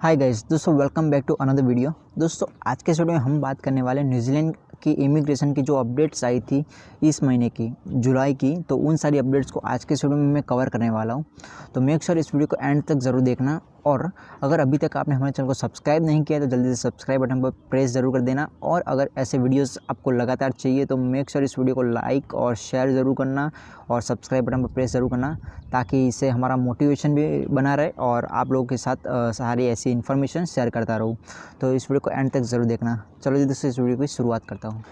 हाय guys दोस्तों, welcome back to another video. दोस्तों आज के वीडियो में हम बात करने वाले हैं न्यूजीलैंड की इमिग्रेशन की जो अपडेट्स आई थी इस महीने की जुलाई की। तो उन सारी अपडेट्स को आज के वीडियो में मैं कवर करने वाला हूं। तो मेक श्योर इस वीडियो को एंड तक ज़रूर देखना। और अगर अभी तक आपने हमारे चैनल को सब्सक्राइब नहीं किया तो जल्दी से सब्सक्राइब बटन पर प्रेस ज़रूर कर देना। और अगर ऐसे वीडियोस आपको लगातार चाहिए तो मेक श्योर इस वीडियो को लाइक और शेयर ज़रूर करना और सब्सक्राइब बटन पर प्रेस ज़रूर करना, ताकि इससे हमारा मोटिवेशन भी बना रहे और आप लोगों के साथ सारी ऐसी इन्फॉर्मेशन शेयर करता रहूँ। तो इस वीडियो को एंड तक ज़रूर देखना। चलो जी दोस्तों, इस वीडियो की शुरुआत करता हूँ।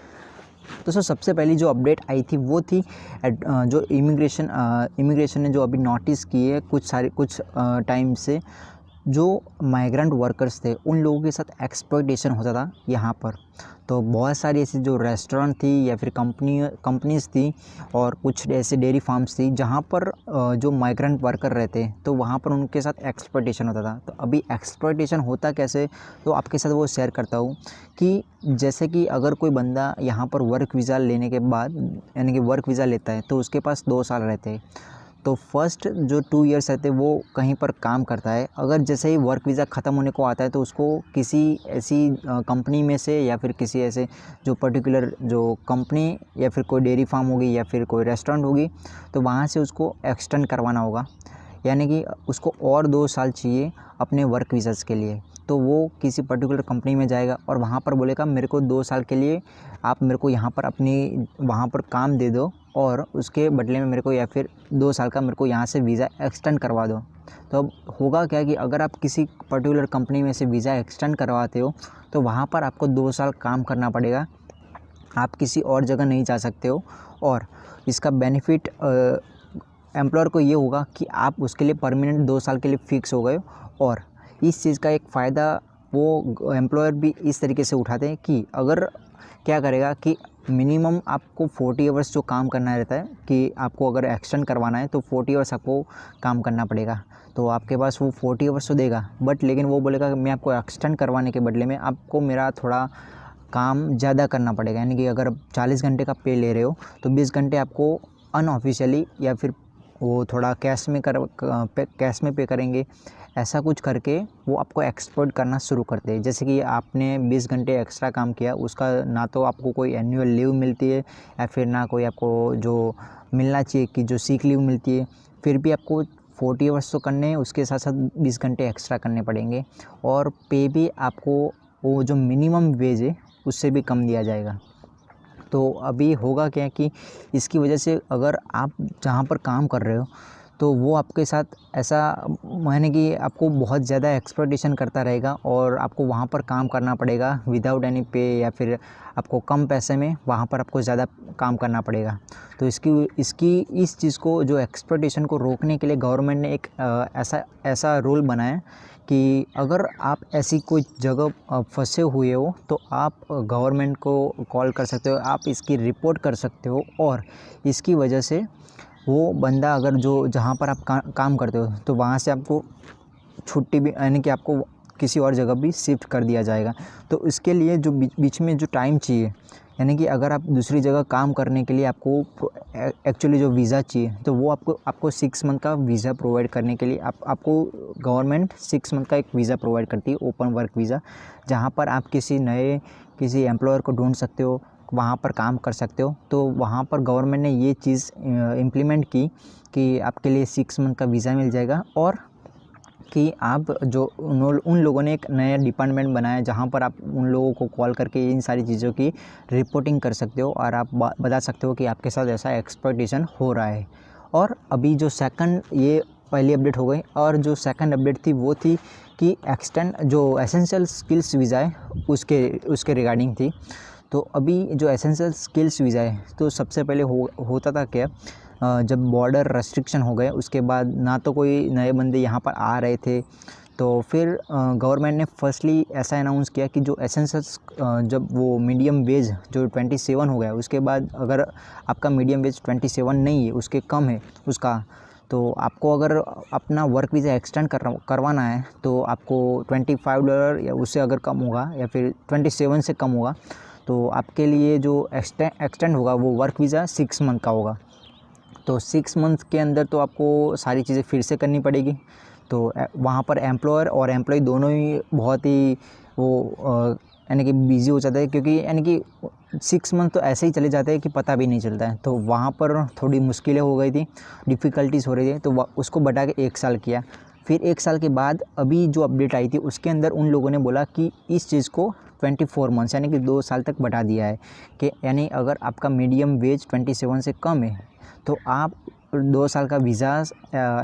दोस्तों सबसे पहली जो अपडेट आई थी वो थी जो इमिग्रेशन ने जो अभी नोटिस की है कुछ टाइम से, जो माइग्रेंट वर्कर्स थे उन लोगों के साथ एक्सप्लॉयटेशन होता था यहाँ पर। तो बहुत सारी ऐसी जो रेस्टोरेंट थी या फिर कंपनीज़ थी और कुछ ऐसे डेयरी फार्म्स थी जहाँ पर जो माइग्रेंट वर्कर रहते तो वहाँ पर उनके साथ एक्सप्लॉयटेशन होता था। तो अभी एक्सप्लॉयटेशन होता कैसे, तो आपके साथ वो शेयर करता हूँ कि जैसे कि अगर कोई बंदा यहाँ पर वर्क वीज़ा लेने के बाद यानी कि वर्क वीज़ा लेता है तो उसके पास 2 साल रहते हैं। तो फर्स्ट जो 2 इयर्स रहते हैं वो कहीं पर काम करता है। अगर जैसे ही वर्क वीज़ा ख़त्म होने को आता है तो उसको किसी ऐसी कंपनी में से या फिर किसी ऐसे जो पर्टिकुलर जो कंपनी या फिर कोई डेयरी फार्म होगी या फिर कोई रेस्टोरेंट होगी तो वहाँ से उसको एक्सटेंड करवाना होगा। यानी कि उसको और 2 साल चाहिए अपने वर्क वीज़ाज़ के लिए। तो वो किसी पर्टिकुलर कंपनी में जाएगा और वहाँ पर बोलेगा मेरे को 2 साल के लिए आप मेरे को यहाँ पर अपनी वहाँ पर काम दे दो और उसके बदले में मेरे को या फिर 2 साल का मेरे को यहाँ से वीज़ा एक्सटेंड करवा दो। तो अब होगा क्या कि अगर आप किसी पर्टिकुलर कंपनी में से वीज़ा एक्सटेंड करवाते हो तो वहाँ पर आपको 2 साल काम करना पड़ेगा, आप किसी और जगह नहीं जा सकते हो। और इसका बेनिफिट एम्प्लॉयर को ये होगा कि आप उसके लिए परमानेंट 2 साल के लिए फ़िक्स हो गए। और इस चीज़ का एक फ़ायदा वो एम्प्लॉयर भी इस तरीके से उठाते हैं कि अगर क्या करेगा कि मिनिमम आपको 40 आवर्स जो काम करना रहता है कि आपको अगर एक्सटेंड करवाना है तो 40 आवर्स आपको काम करना पड़ेगा। तो आपके पास वो 40 आवर्स तो देगा, बट लेकिन वो बोलेगा कि मैं आपको एक्सटेंड करवाने के बदले में आपको मेरा थोड़ा काम ज़्यादा करना पड़ेगा। यानी कि अगर आप 40 घंटे का पे ले रहे हो तो 20 घंटे आपको अनऑफिशियली या फिर वो थोड़ा कैश में पे करेंगे। ऐसा कुछ करके वो आपको एक्सप्लॉइट करना शुरू करते हैं। जैसे कि आपने 20 घंटे एक्स्ट्रा काम किया, उसका ना तो आपको कोई एनुअल लीव मिलती है या फिर ना कोई आपको जो मिलना चाहिए कि जो सीक लीव मिलती है। फिर भी आपको 40 आवर्स तो करने हैं, उसके साथ साथ 20 घंटे एक्स्ट्रा करने पड़ेंगे। और पे भी आपको वो जो मिनिमम वेज है उससे भी कम दिया जाएगा। तो अभी होगा क्या कि इसकी वजह से अगर आप जहाँ पर काम कर रहे हो तो वो आपके साथ ऐसा माने कि आपको बहुत ज़्यादा एक्सप्लॉयटेशन करता रहेगा और आपको वहाँ पर काम करना पड़ेगा विदाउट एनी पे, या फिर आपको कम पैसे में वहाँ पर आपको ज़्यादा काम करना पड़ेगा। तो इस चीज़ को जो एक्सप्लॉयटेशन को रोकने के लिए गवर्नमेंट ने एक ऐसा रूल बनाया कि अगर आप ऐसी कोई जगह फंसे हुए हो तो आप गवर्नमेंट को कॉल कर सकते हो, आप इसकी रिपोर्ट कर सकते हो। और इसकी वजह से वो बंदा अगर जो जहाँ पर आप काम करते हो तो वहाँ से आपको छुट्टी भी यानी कि आपको किसी और जगह भी शिफ्ट कर दिया जाएगा। तो इसके लिए जो बीच में जो टाइम चाहिए, यानी कि अगर आप दूसरी जगह काम करने के लिए आपको एक्चुअली जो वीज़ा चाहिए तो वो आपको 6 मंथ का वीज़ा प्रोवाइड करने के लिए आपको गवर्नमेंट 6 मंथ का एक वीज़ा प्रोवाइड करती है, ओपन वर्क वीज़ा, जहाँ पर आप किसी एम्प्लॉयर को ढूंढ सकते हो, वहाँ पर काम कर सकते हो। तो वहाँ पर गवर्नमेंट ने ये चीज़ इम्प्लीमेंट की कि आपके लिए 6 मंथ का वीज़ा मिल जाएगा। और कि आप जो उन लोगों ने एक नया डिपार्टमेंट बनाया जहाँ पर आप उन लोगों को कॉल करके इन सारी चीज़ों की रिपोर्टिंग कर सकते हो और आप बता सकते हो कि आपके साथ ऐसा एक्सप्लॉयटेशन हो रहा है। और अभी जो ये पहली अपडेट हो गई। और जो सेकंड अपडेट थी वो थी कि एक्सटेंड जो एसेंशियल स्किल्स वीज़ा है उसके रिगार्डिंग थी। तो अभी जो एसेंशियल स्किल्स वीज़ा है तो सबसे पहले होता था क्या, जब बॉर्डर रेस्ट्रिक्शन हो गए उसके बाद ना तो कोई नए बंदे यहाँ पर आ रहे थे। तो फिर गवर्नमेंट ने फर्स्टली ऐसा अनाउंस किया कि जो एसेंशियल्स जब वो मीडियम वेज जो 27 हो गया, उसके बाद अगर आपका मीडियम वेज 27 नहीं है, उसके कम है उसका, तो आपको अगर अपना वर्क वीज़ा एक्सटेंड करवाना है तो आपको $25 या उससे अगर कम होगा या फिर 27 से कम होगा तो आपके लिए जो एक्सटेंड होगा वो वर्क वीज़ा 6 मंथ का होगा। तो 6 मंथ के अंदर तो आपको सारी चीज़ें फिर से करनी पड़ेगी। तो वहाँ पर एम्प्लॉयर और एम्प्लॉय दोनों ही बहुत ही वो यानी कि बिज़ी हो जाता है, क्योंकि यानी कि 6 मंथ तो ऐसे ही चले जाते हैं कि पता भी नहीं चलता है। तो वहाँ पर थोड़ी मुश्किलें हो गई थी, डिफ़िकल्टीज़ हो रही थी, तो उसको बढ़ा के 1 साल किया। फिर 1 साल के बाद अभी जो अपडेट आई थी उसके अंदर उन लोगों ने बोला कि इस चीज़ को 24 मंथ्स यानी कि 2 साल तक बढ़ा दिया है, कि यानी अगर आपका मीडियम वेज 27 से कम है तो आप 2 साल का वीज़ा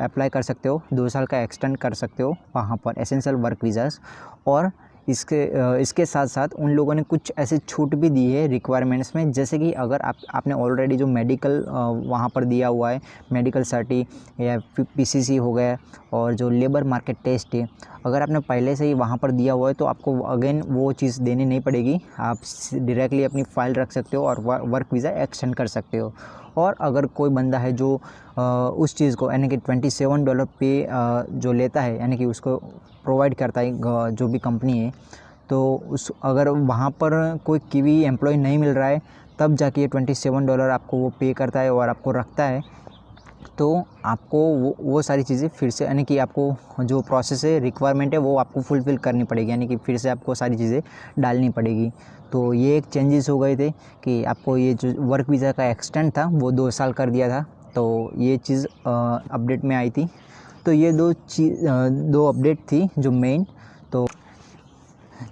अप्लाई कर सकते हो, 2 साल का एक्सटेंड कर सकते हो वहाँ पर एसेंशियल वर्क वीज़ाज़। और इसके साथ साथ उन लोगों ने कुछ ऐसे छूट भी दी है रिक्वायरमेंट्स में, जैसे कि अगर आपने ऑलरेडी जो मेडिकल वहाँ पर दिया हुआ है, मेडिकल सर्टी या पीसीसी हो गया, और जो लेबर मार्केट टेस्ट है, अगर आपने पहले से ही वहाँ पर दिया हुआ है तो आपको अगेन वो चीज़ देनी नहीं पड़ेगी। आप डायरेक्टली अपनी फ़ाइल रख सकते हो और वर्क वीज़ा एक्सटेंड कर सकते हो। और अगर कोई बंदा है जो उस चीज़ को यानी कि $27 पे जो लेता है, यानी कि उसको प्रोवाइड करता है जो भी कंपनी है, तो उस अगर वहाँ पर कोई कीवी एम्प्लॉय नहीं मिल रहा है तब जाके $27 आपको वो पे करता है और आपको रखता है। तो आपको वो सारी चीज़ें फिर से यानी कि आपको जो प्रोसेस है, रिक्वायरमेंट है, वो आपको फुलफ़िल करनी पड़ेगी, यानी कि फिर से आपको सारी चीज़ें डालनी पड़ेगी। तो ये एक चेंजेस हो गए थे कि आपको ये जो वर्क वीज़ा का एक्सटेंड था वो 2 साल कर दिया था। तो ये चीज़ अपडेट में आई थी। तो ये 2 अपडेट थी जो मेन। तो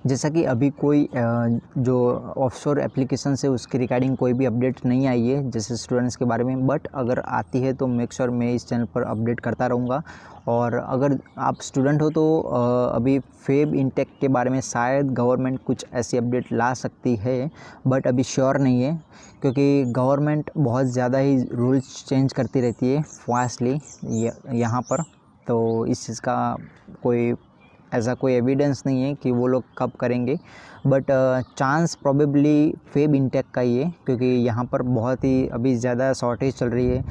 जैसा कि अभी कोई जो ऑफशोर एप्लीकेशन है उसके रिगार्डिंग कोई भी अपडेट नहीं आई है जैसे स्टूडेंट्स के बारे में, बट अगर आती है तो मेक श्योर मैं इस चैनल पर अपडेट करता रहूँगा। और अगर आप स्टूडेंट हो तो अभी फेब इंटेक के बारे में शायद गवर्नमेंट कुछ ऐसी अपडेट ला सकती है, बट अभी श्योर नहीं है, क्योंकि गवर्नमेंट बहुत ज़्यादा ही रूल्स चेंज करती रहती है फास्टली यहाँ पर। तो इस चीज़ का ऐसा कोई एविडेंस नहीं है कि वो लोग कब करेंगे, but chance probably Feb intake का ही है, क्योंकि यहाँ पर बहुत ही अभी ज़्यादा शॉर्टेज चल रही है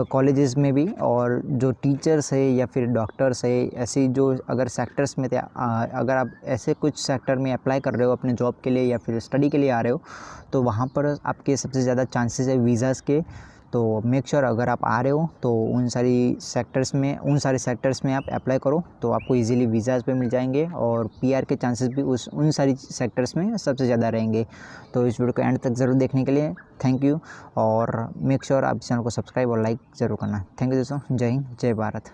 कॉलेजेस में भी। और जो टीचर्स है या फिर डॉक्टर्स है, ऐसी जो अगर सेक्टर्स में अगर आप ऐसे कुछ सेक्टर में अप्लाई कर रहे हो अपने जॉब के लिए या फिर स्टडी के लिए आ रहे हो, तो वहाँ पर आपके सबसे ज़्यादा चांसेस है वीज़ाज़ के। तो मेक श्योर अगर आप आ रहे हो तो उन सारे सेक्टर्स में आप अप्लाई करो, तो आपको इजीली वीज़ाज़ पे मिल जाएंगे और पीआर के चांसेस भी उन सारी सेक्टर्स में सबसे ज़्यादा रहेंगे। तो इस वीडियो को एंड तक ज़रूर देखने के लिए थैंक यू, और मेक श्योर आप चैनल को सब्सक्राइब और लाइक ज़रूर करना। थैंक यू दोस्तों, जय हिंद, जय भारत।